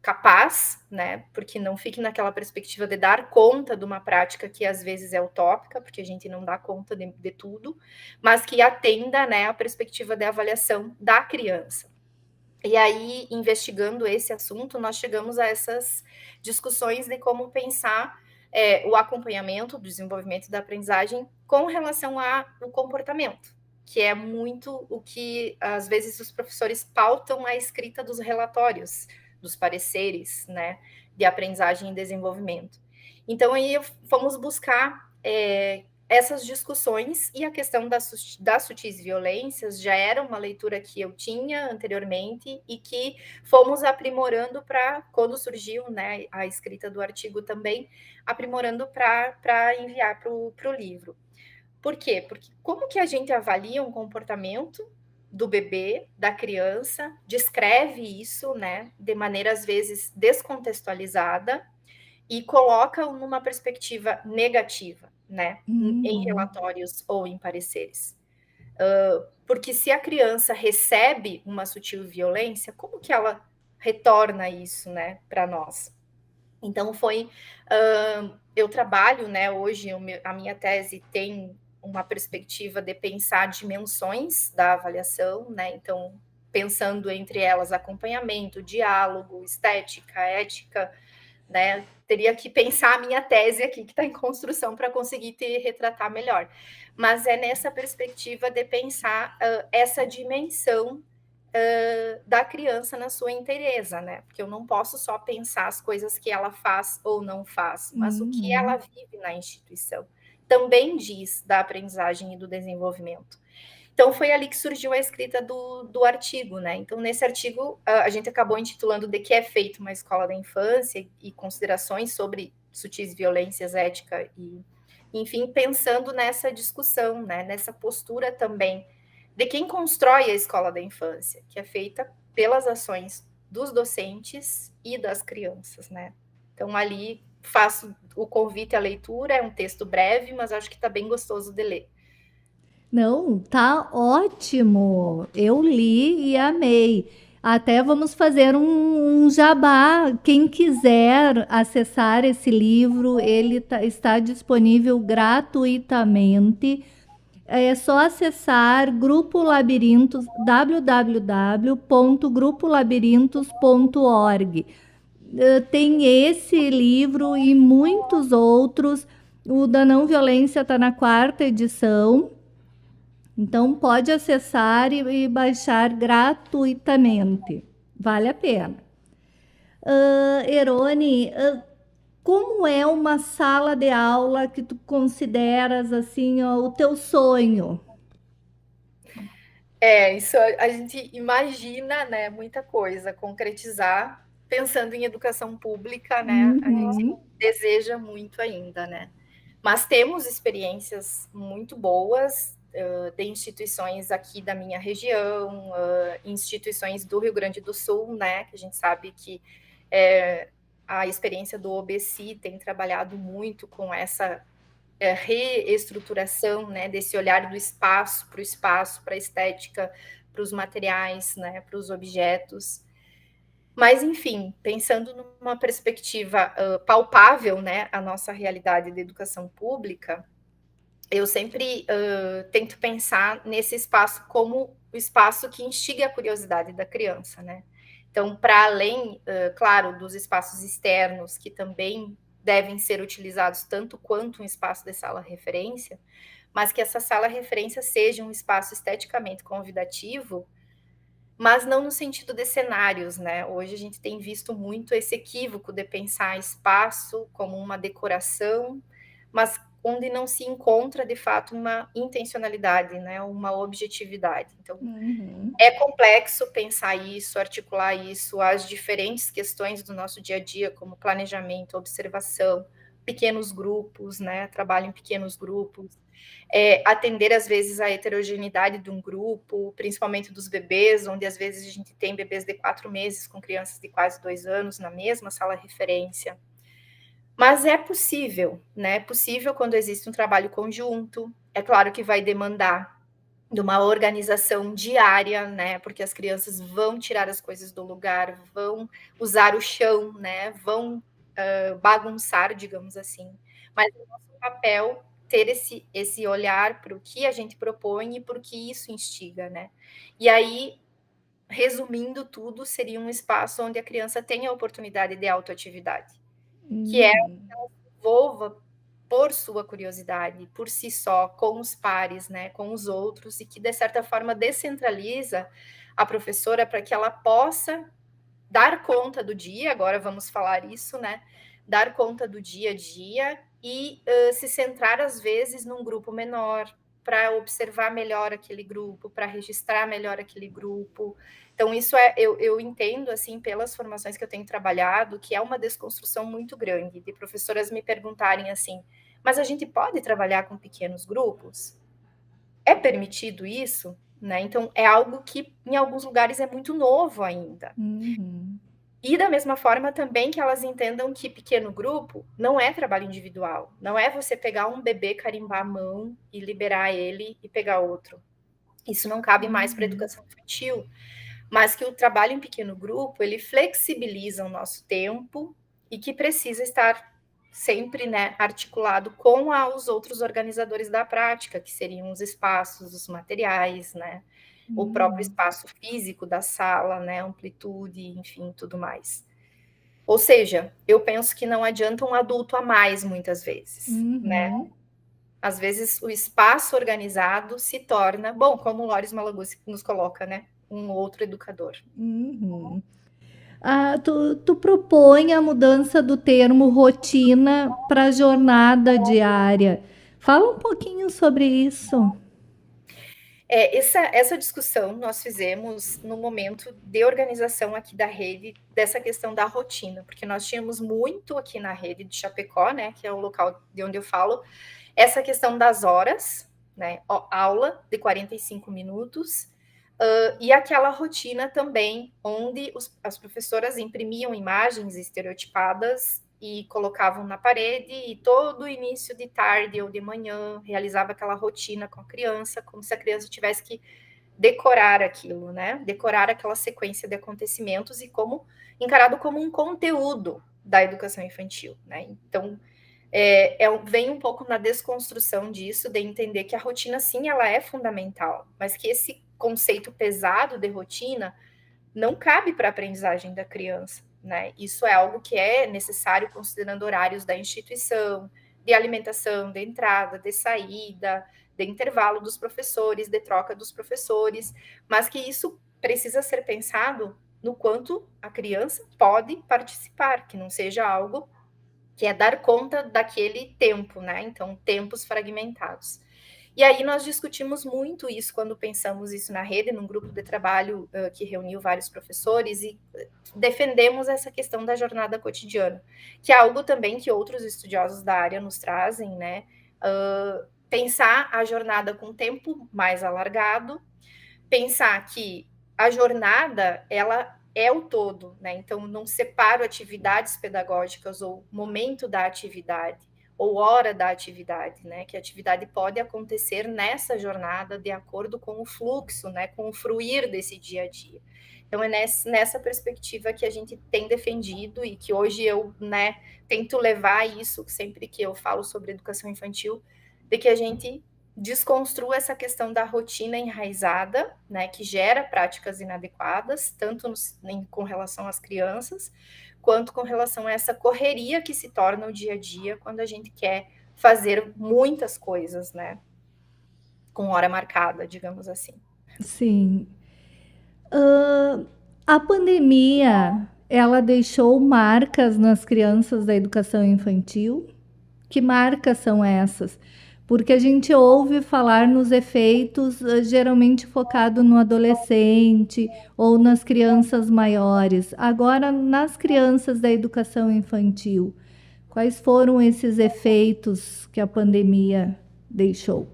capaz, né, porque não fique naquela perspectiva de dar conta de uma prática que às vezes é utópica, porque a gente não dá conta de tudo, mas que atenda, né, a perspectiva de avaliação da criança. E aí, investigando esse assunto, nós chegamos a essas discussões de como pensar o acompanhamento do desenvolvimento da aprendizagem com relação ao comportamento, que é muito o que, às vezes, os professores pautam a escrita dos relatórios, dos pareceres, né, de aprendizagem e desenvolvimento. Então, aí fomos buscar essas discussões, e a questão das sutis violências já era uma leitura que eu tinha anteriormente e que fomos aprimorando para, quando surgiu, né, a escrita do artigo também, aprimorando para enviar para o livro. Por quê? Porque como que a gente avalia um comportamento do bebê, da criança, descreve isso, né, de maneira às vezes descontextualizada e coloca numa perspectiva negativa, né, em relatórios ou em pareceres. Porque se a criança recebe uma sutil violência, como que ela retorna isso, né, para nós? Então eu trabalho, né, hoje a minha tese tem uma perspectiva de pensar dimensões da avaliação, né? Então, pensando entre elas acompanhamento, diálogo, estética, ética, né? Teria que pensar a minha tese aqui, que está em construção, para conseguir retratar melhor. Mas é nessa perspectiva de pensar essa dimensão da criança na sua inteireza, né? Porque eu não posso só pensar as coisas que ela faz ou não faz, mas o que ela vive na instituição. Também diz da aprendizagem e do desenvolvimento. Então, foi ali que surgiu a escrita do artigo, né? Então, nesse artigo, a gente acabou intitulando De que é feito uma escola da infância e considerações sobre sutis violências, ética e, enfim, pensando nessa discussão, né? Nessa postura também de quem constrói a escola da infância, que é feita pelas ações dos docentes e das crianças, né? Então, ali faço o convite à leitura, é um texto breve, mas acho que está bem gostoso de ler. Não, tá ótimo. Eu li e amei. Até vamos fazer um jabá. Quem quiser acessar esse livro, ele está disponível gratuitamente. É só acessar Grupo Labirintos, www.grupolabirintos.org. Tem esse livro e muitos outros. O da Não Violência está na 4ª edição. Então, pode acessar e baixar gratuitamente. Vale a pena. Erone, como é uma sala de aula que tu consideras assim o teu sonho? Isso a gente imagina, né, muita coisa, concretizar, pensando em educação pública, né, a gente deseja muito ainda, né. Mas temos experiências muito boas, de instituições aqui da minha região, instituições do Rio Grande do Sul, né, que a gente sabe que a experiência do OBC tem trabalhado muito com essa reestruturação, né, desse olhar do espaço, para a estética, para os materiais, né, para os objetos. Mas, enfim, pensando numa perspectiva palpável, né, a nossa realidade de educação pública, eu sempre tento pensar nesse espaço como o espaço que instiga a curiosidade da criança, né? Então, para além, claro, dos espaços externos, que também devem ser utilizados tanto quanto um espaço de sala referência, mas que essa sala referência seja um espaço esteticamente convidativo, mas não no sentido de cenários, né? Hoje a gente tem visto muito esse equívoco de pensar espaço como uma decoração, mas onde não se encontra de fato uma intencionalidade, né? Uma objetividade. Então, é complexo pensar isso, articular isso às diferentes questões do nosso dia a dia, como planejamento, observação, pequenos grupos, né? Trabalho em pequenos grupos, atender às vezes a heterogeneidade de um grupo, principalmente dos bebês, onde às vezes a gente tem bebês de 4 meses com crianças de quase 2 anos na mesma sala referência. Mas é possível, né? É possível quando existe um trabalho conjunto. É claro que vai demandar de uma organização diária, né? Porque as crianças vão tirar as coisas do lugar, vão usar o chão, né? Vão bagunçar, digamos assim. Mas é nosso papel ter esse olhar para o que a gente propõe e por que isso instiga, né? E aí, resumindo tudo, seria um espaço onde a criança tenha a oportunidade de autoatividade, que é envolva por sua curiosidade, por si só, com os pares, né, com os outros, e que, de certa forma, descentraliza a professora para que ela possa dar conta do dia, agora vamos falar isso, né, dar conta do dia a dia e se centrar, às vezes, num grupo menor, para observar melhor aquele grupo, para registrar melhor aquele grupo. Então, isso eu entendo, assim, pelas formações que eu tenho trabalhado, que é uma desconstrução muito grande, de professoras me perguntarem assim, mas a gente pode trabalhar com pequenos grupos? É permitido isso? Né? Então, é algo que, em alguns lugares, é muito novo ainda. E da mesma forma também que elas entendam que pequeno grupo não é trabalho individual, não é você pegar um bebê, carimbar a mão e liberar ele e pegar outro. Isso não cabe mais para a educação infantil, mas que o trabalho em pequeno grupo, ele flexibiliza o nosso tempo e que precisa estar sempre, né, articulado com os outros organizadores da prática, que seriam os espaços, os materiais, né, o próprio espaço físico da sala, né, amplitude, enfim, tudo mais. Ou seja, eu penso que não adianta um adulto a mais, muitas vezes, né? Às vezes o espaço organizado se torna, bom, como o Loris Malaguzzi nos coloca, né? Um outro educador. Tu propõe a mudança do termo rotina para jornada diária. Fala um pouquinho sobre isso. Essa discussão nós fizemos no momento de organização aqui da rede, dessa questão da rotina, porque nós tínhamos muito aqui na rede de Chapecó, né, que é o local de onde eu falo, essa questão das horas, né, aula de 45 minutos, e aquela rotina também, onde as professoras imprimiam imagens estereotipadas e colocavam na parede, e todo início de tarde ou de manhã realizava aquela rotina com a criança, como se a criança tivesse que decorar aquilo, né? Decorar aquela sequência de acontecimentos e encarado como um conteúdo da educação infantil, né? Então, vem um pouco na desconstrução disso, de entender que a rotina, sim, ela é fundamental, mas que esse conceito pesado de rotina não cabe para a aprendizagem da criança, né? Isso é algo que é necessário considerando horários da instituição, de alimentação, de entrada, de saída, de intervalo dos professores, de troca dos professores, mas que isso precisa ser pensado no quanto a criança pode participar, que não seja algo que é dar conta daquele tempo, né? Então, tempos fragmentados. E aí nós discutimos muito isso quando pensamos isso na rede, num grupo de trabalho que reuniu vários professores e defendemos essa questão da jornada cotidiana, que é algo também que outros estudiosos da área nos trazem, né? Pensar a jornada com tempo mais alargado, pensar que a jornada, ela é o todo, né? Então, não separo atividades pedagógicas ou momento da atividade, ou hora da atividade, né? Que a atividade pode acontecer nessa jornada de acordo com o fluxo, né? Com o fruir desse dia a dia. Então, é nessa perspectiva que a gente tem defendido e que hoje eu, né, tento levar isso sempre que eu falo sobre educação infantil, de que a gente desconstrua essa questão da rotina enraizada, né, que gera práticas inadequadas, tanto com relação às crianças, quanto com relação a essa correria que se torna o dia a dia quando a gente quer fazer muitas coisas, né, com hora marcada, digamos assim. Sim. A pandemia, ela deixou marcas nas crianças da educação infantil? Que marcas são essas? Porque a gente ouve falar nos efeitos geralmente focado no adolescente ou nas crianças maiores. Agora, nas crianças da educação infantil, quais foram esses efeitos que a pandemia deixou?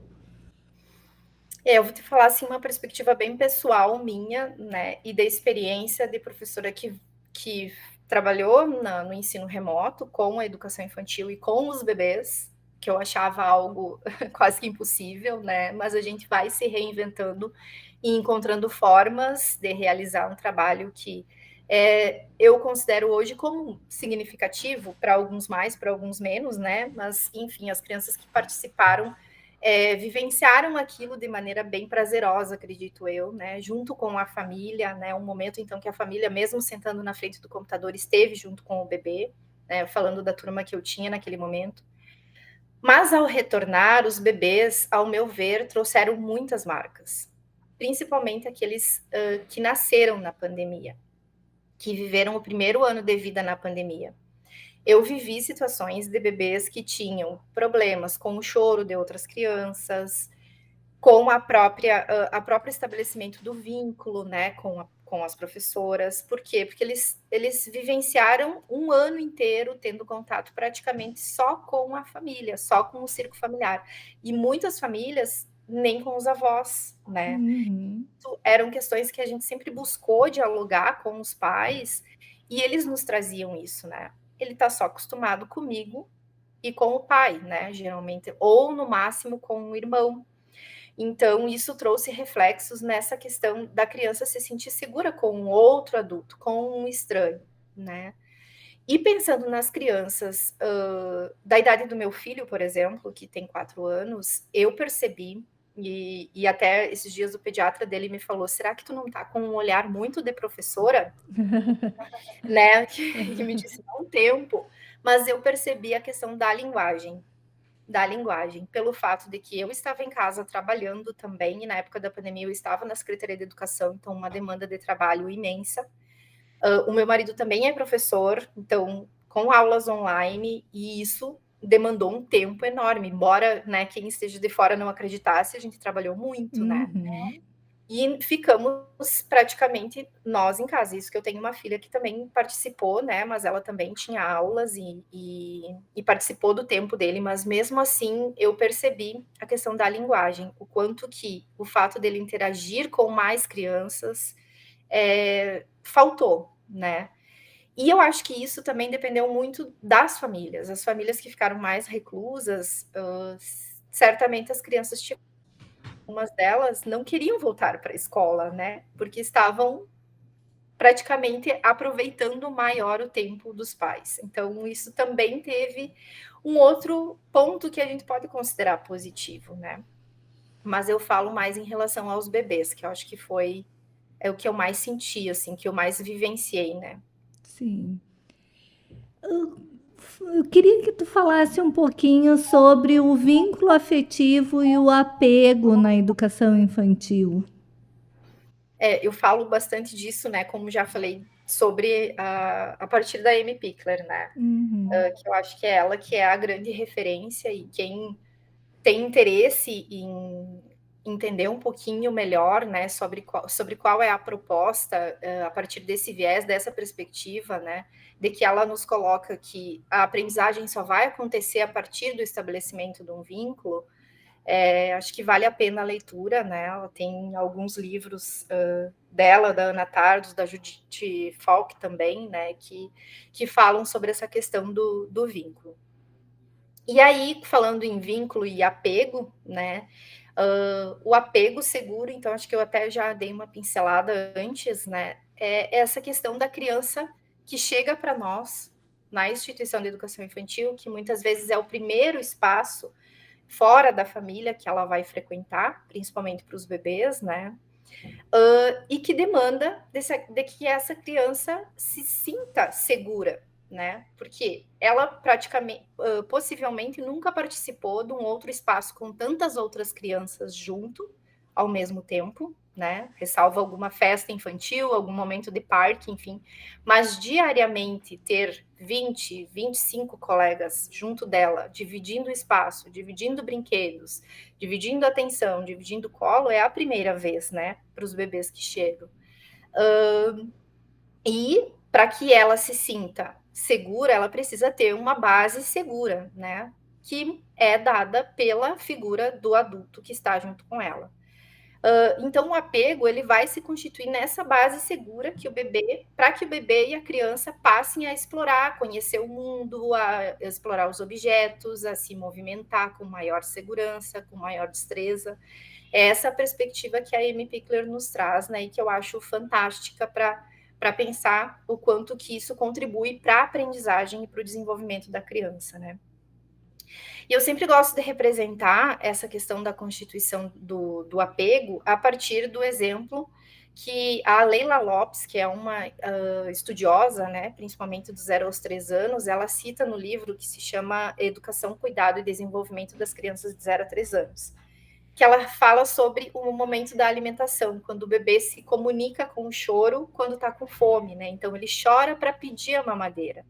Eu vou te falar assim uma perspectiva bem pessoal minha, né, e da experiência de professora que trabalhou no ensino remoto com a educação infantil e com os bebês, que eu achava algo quase que impossível, né? Mas a gente vai se reinventando e encontrando formas de realizar um trabalho que eu considero hoje como significativo, para alguns mais, para alguns menos, né? Mas, enfim, as crianças que participaram vivenciaram aquilo de maneira bem prazerosa, acredito eu, né? Junto com a família, né? Um momento, então, que a família, mesmo sentando na frente do computador, esteve junto com o bebê, né? Falando da turma que eu tinha naquele momento. Mas, ao retornar, os bebês, ao meu ver, trouxeram muitas marcas. Principalmente aqueles que nasceram na pandemia, que viveram o primeiro ano de vida na pandemia. Eu vivi situações de bebês que tinham problemas com o choro de outras crianças, com a próprio estabelecimento do vínculo, né, com as professoras. Por quê? Porque eles vivenciaram um ano inteiro tendo contato praticamente só com a família, só com o círculo familiar. E muitas famílias nem com os avós, né? Uhum. Eram questões que a gente sempre buscou dialogar com os pais e eles nos traziam isso, né? Ele está só acostumado comigo e com o pai, né? Geralmente, ou no máximo com o irmão. Então, isso trouxe reflexos nessa questão da criança se sentir segura com um outro adulto, com um estranho, né? E pensando nas crianças da idade do meu filho, por exemplo, que tem 4 anos, eu percebi, e até esses dias o pediatra dele me falou: será que tu não tá com um olhar muito de professora? Né? Que me disse há um tempo, mas eu percebi a questão da linguagem, pelo fato de que eu estava em casa trabalhando também, e na época da pandemia eu estava na Secretaria de Educação, então uma demanda de trabalho imensa. O meu marido também é professor, então com aulas online, e isso demandou um tempo enorme, embora, né, quem esteja de fora não acreditasse, a gente trabalhou muito, né? Uhum. E ficamos praticamente nós em casa. Isso que eu tenho uma filha que também participou, né? Mas ela também tinha aulas e participou do tempo dele. Mas mesmo assim, eu percebi a questão da linguagem, o quanto que o fato dele interagir com mais crianças faltou, né? E eu acho que isso também dependeu muito das famílias. As famílias que ficaram mais reclusas, certamente as crianças algumas delas não queriam voltar para a escola, né? Porque estavam praticamente aproveitando maior o tempo dos pais. Então, isso também teve um outro ponto que a gente pode considerar positivo, né? Mas eu falo mais em relação aos bebês, que eu acho que é o que eu mais senti, assim, que eu mais vivenciei, né? Sim. Eu queria que tu falasse um pouquinho sobre o vínculo afetivo e o apego na educação infantil. Eu falo bastante disso, né? Como já falei sobre a partir da Amy Pickler, né? Uhum. Que eu acho que é ela que é a grande referência e quem tem interesse em entender um pouquinho melhor, né, sobre qual é a proposta, a partir desse viés, dessa perspectiva, né, de que ela nos coloca que a aprendizagem só vai acontecer a partir do estabelecimento de um vínculo, acho que vale a pena a leitura, né, ela tem alguns livros dela, da Ana Tardos, da Judith Falk também, né, que falam sobre essa questão do vínculo. E aí, falando em vínculo e apego, né? O apego seguro, então acho que eu até já dei uma pincelada antes, né? É essa questão da criança que chega para nós na instituição de educação infantil, que muitas vezes é o primeiro espaço fora da família que ela vai frequentar, principalmente para os bebês, né? E que demanda de que essa criança se sinta segura, né? Porque ela praticamente, possivelmente, nunca participou de um outro espaço com tantas outras crianças junto ao mesmo tempo, né? Ressalva alguma festa infantil, algum momento de parque, enfim. Mas diariamente ter 20, 25 colegas junto dela, dividindo o espaço, dividindo brinquedos, dividindo atenção, dividindo colo, é a primeira vez, né? Para os bebês que chegam. E para que ela se sinta segura, ela precisa ter uma base segura, né? Que é dada pela figura do adulto que está junto com ela. Então, o apego ele vai se constituir nessa base segura que o bebê, para que o bebê e a criança passem a explorar, a conhecer o mundo, a explorar os objetos, a se movimentar com maior segurança, com maior destreza. É essa a perspectiva que a Amy Pickler nos traz, né? E que eu acho fantástica para pensar o quanto que isso contribui para a aprendizagem e para o desenvolvimento da criança, né? E eu sempre gosto de representar essa questão da constituição do apego a partir do exemplo que a Leila Lopes, que é uma estudiosa, né, principalmente dos 0 aos 3 anos, ela cita no livro que se chama Educação, Cuidado e Desenvolvimento das Crianças de 0 a 3 anos, que ela fala sobre o momento da alimentação, quando o bebê se comunica com o choro quando está com fome, né? Então ele chora para pedir a mamadeira.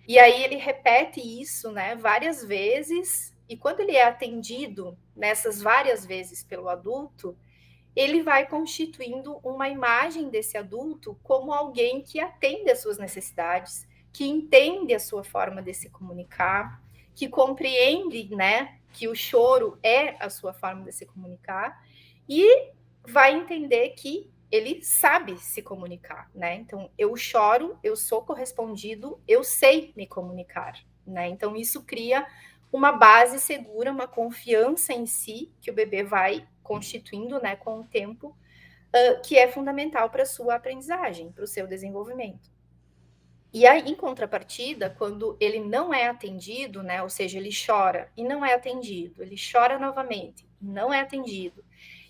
E aí ele repete isso, né, várias vezes, e quando ele é atendido nessas várias vezes pelo adulto, ele vai constituindo uma imagem desse adulto como alguém que atende às suas necessidades, que entende a sua forma de se comunicar, que compreende, né, que o choro é a sua forma de se comunicar, e vai entender que ele sabe se comunicar, né? Então, eu choro, eu sou correspondido, eu sei me comunicar, né? Então, isso cria uma base segura, uma confiança em si, que o bebê vai constituindo, né, com o tempo, que é fundamental para a sua aprendizagem, para o seu desenvolvimento. E aí, em contrapartida, quando ele não é atendido, né, ou seja, ele chora e não é atendido, ele chora novamente e não é atendido,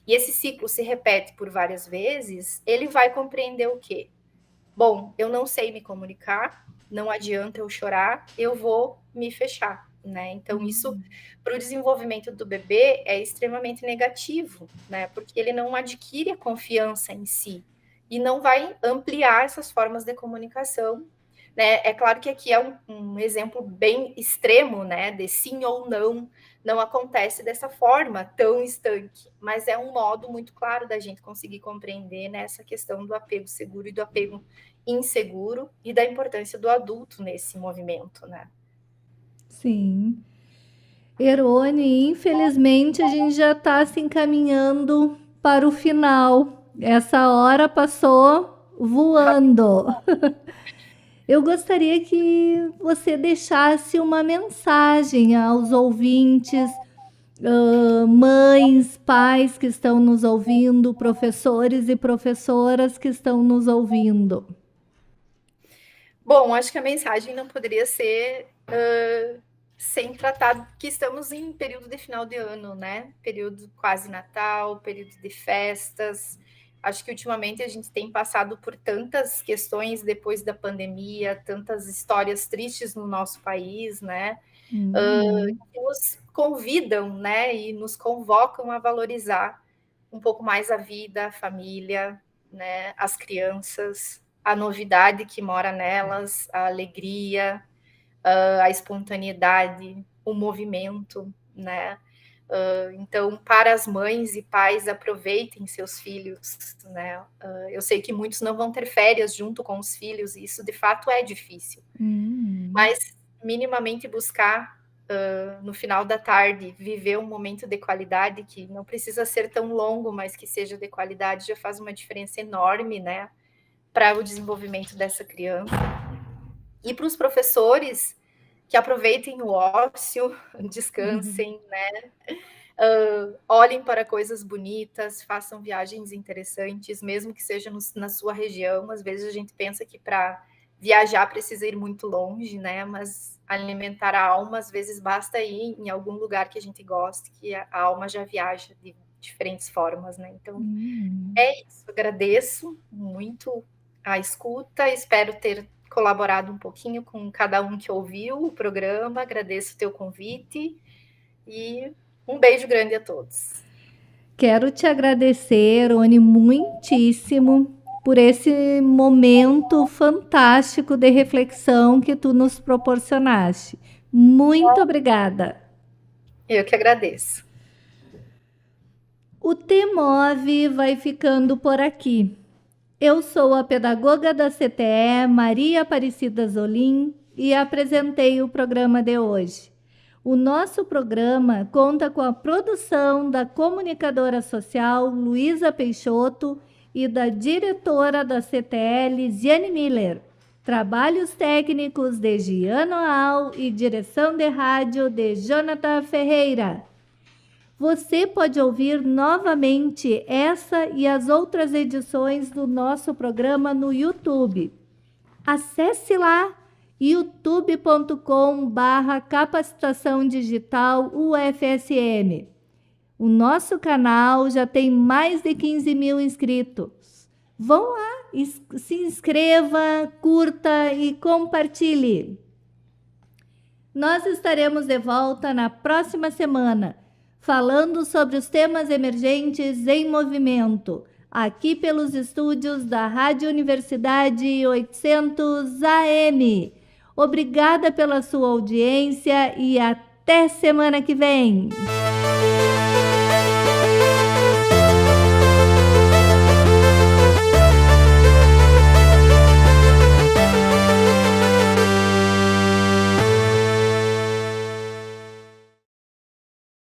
e esse ciclo se repete por várias vezes, ele vai compreender o quê? Bom, eu não sei me comunicar, não adianta eu chorar, eu vou me fechar, né? Então, isso, para o desenvolvimento do bebê, é extremamente negativo, né? Porque ele não adquire a confiança em si e não vai ampliar essas formas de comunicação, né? É claro que aqui é um exemplo bem extremo, né? De sim ou não acontece dessa forma tão estanque, mas é um modo muito claro da gente conseguir compreender nessa questão do apego seguro e do apego inseguro e da importância do adulto nesse movimento, né? Sim. Erone, infelizmente a gente já está se encaminhando para o final. Essa hora passou voando. Eu gostaria que você deixasse uma mensagem aos ouvintes, mães, pais que estão nos ouvindo, professores e professoras que estão nos ouvindo. Bom, acho que a mensagem não poderia ser sem tratar que estamos em período de final de ano, né? Período quase Natal, período de festas. Acho que ultimamente a gente tem passado por tantas questões depois da pandemia, tantas histórias tristes no nosso país, né? Que nos convidam, né? E nos convocam a valorizar um pouco mais a vida, a família, né? As crianças, a novidade que mora nelas, a alegria, a espontaneidade, o movimento, né? Então, para as mães e pais, aproveitem seus filhos, né? Eu sei que muitos não vão ter férias junto com os filhos, e isso de fato é difícil. Mas minimamente buscar no final da tarde viver um momento de qualidade que não precisa ser tão longo, mas que seja de qualidade, já faz uma diferença enorme, né? Para o desenvolvimento dessa criança. E para os professores, que aproveitem o ócio, descansem, né? Olhem para coisas bonitas, façam viagens interessantes, mesmo que seja na sua região. Às vezes a gente pensa que para viajar precisa ir muito longe, né? Mas alimentar a alma, às vezes, basta ir em algum lugar que a gente goste, que a alma já viaja de diferentes formas, né? Então, é isso. Agradeço muito a escuta, espero ter colaborado um pouquinho com cada um que ouviu o programa, agradeço o teu convite e um beijo grande a todos. Quero te agradecer, Oni, muitíssimo por esse momento fantástico de reflexão que tu nos proporcionaste. Muito obrigada. Eu que agradeço. O TMOV vai ficando por aqui. Eu sou a pedagoga da CTE, Maria Aparecida Zolim, e apresentei o programa de hoje. O nosso programa conta com a produção da comunicadora social Luísa Peixoto e da diretora da CTE, Lisiane Miller. Trabalhos técnicos de Giano Al e direção de rádio de Jonathan Ferreira. Você pode ouvir novamente essa e as outras edições do nosso programa no YouTube. Acesse lá youtube.com/capacitação digital UFSM. O nosso canal já tem mais de 15.000 inscritos. Vão lá, se inscreva, curta e compartilhe. Nós estaremos de volta na próxima semana, falando sobre os temas emergentes em movimento, aqui pelos estúdios da Rádio Universidade 800 AM. Obrigada pela sua audiência e até semana que vem!